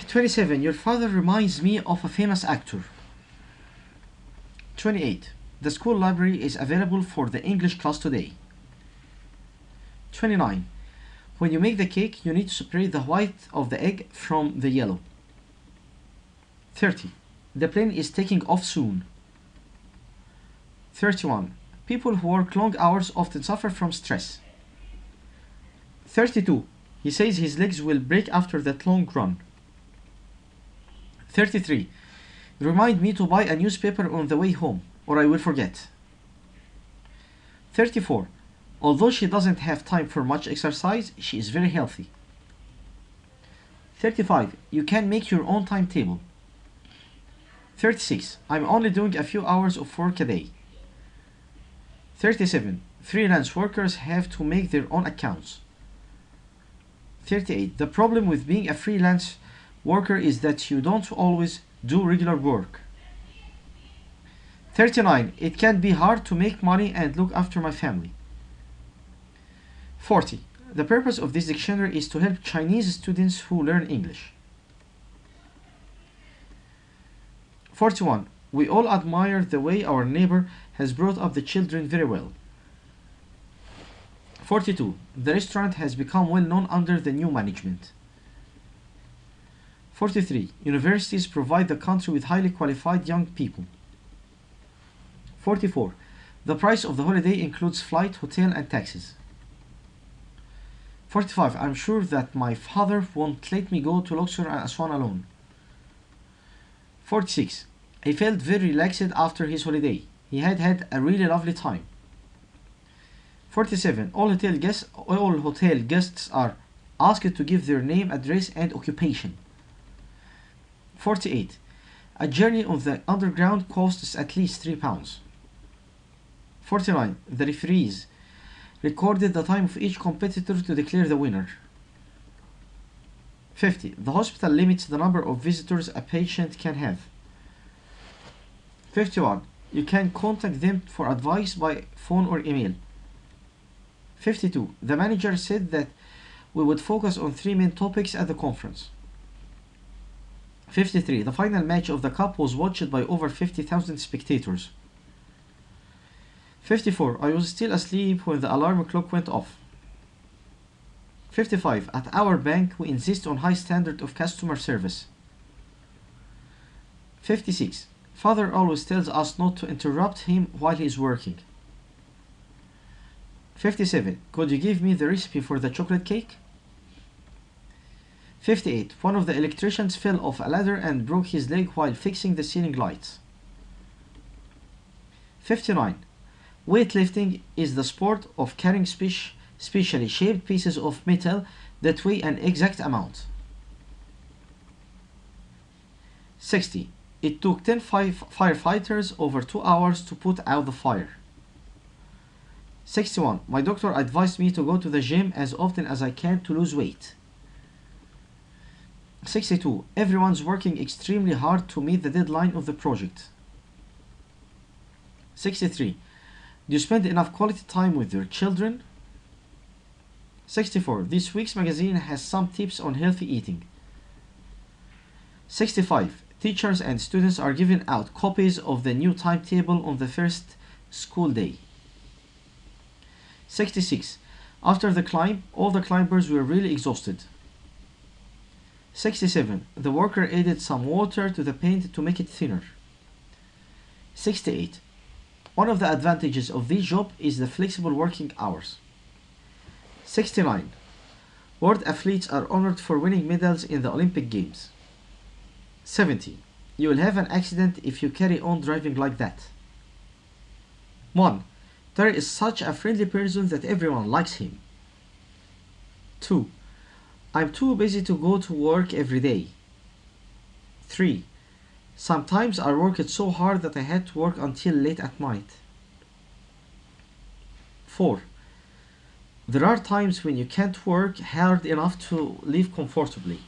27. Your father reminds me of a famous actor. 28. The school library is available for the English class today. 29. When you make the cake, you need to separate the white of the egg from the yellow. 30. The plane is taking off soon. 31. People who work long hours often suffer from stress. 32. He says his legs will break after that long run. 33. Remind me to buy a newspaper on the way home, or I will forget. 34. Although she doesn't have time for much exercise, she is very healthy. 35. You can make your own timetable. 36. I'm only doing a few hours of work a day. 37. Freelance workers have to make their own accounts. 38. The problem with being a freelance worker is that you don't always do regular work. 39. It can be hard to make money and look after my family. 40. The purpose of this dictionary is to help Chinese students who learn English. 41. We all admire the way our neighbor has brought up the children very well. 42. The restaurant has become well known under the new management. 43. Universities provide the country with highly qualified young people. 44. The price of the holiday includes flight, hotel, and taxes. 45. I'm sure that my father won't let me go to Luxor and Aswan alone. 46. He felt very relaxed after his holiday. He had a really lovely time. 47. All hotel guests are asked to give their name, address, and occupation. 48. A journey on the underground costs at least £3. 49. The referees recorded the time of each competitor to declare the winner. 50. The hospital limits the number of visitors a patient can have. 51. You can contact them for advice by phone or email. 52. The manager said that we would focus on 3 main topics at the conference. 53. The final match of the cup was watched by over 50,000 spectators. 54. I was still asleep when the alarm clock went off. 55. At our bank, we insist on high standard of customer service. 56. Father always tells us not to interrupt him while he is working. 57. Could you give me the recipe for the chocolate cake? 58. One of the electricians fell off a ladder and broke his leg while fixing the ceiling lights. 59. Weightlifting is the sport of carrying specially shaped pieces of metal that weigh an exact amount. 60. It took 10 firefighters over 2 hours to put out the fire. 61. My doctor advised me to go to the gym as often as I can to lose weight. 62. Everyone's working extremely hard to meet the deadline of the project. 63. Do you spend enough quality time with your children? 64. This week's magazine has some tips on healthy eating. 65. Teachers and students are giving out copies of the new timetable on the first school day. 66. After the climb, all the climbers were really exhausted. 67. The worker added some water to the paint to make it thinner. 68. One of the advantages of this job is the flexible working hours. 69. World athletes are honored for winning medals in the Olympic Games. 70. You will have an accident if you carry on driving like that. 1. Terry is such a friendly person that everyone likes him. 2. I'm too busy to go to work every day. 3. Sometimes I worked so hard that I had to work until late at night. 4. There are times when you can't work hard enough to live comfortably.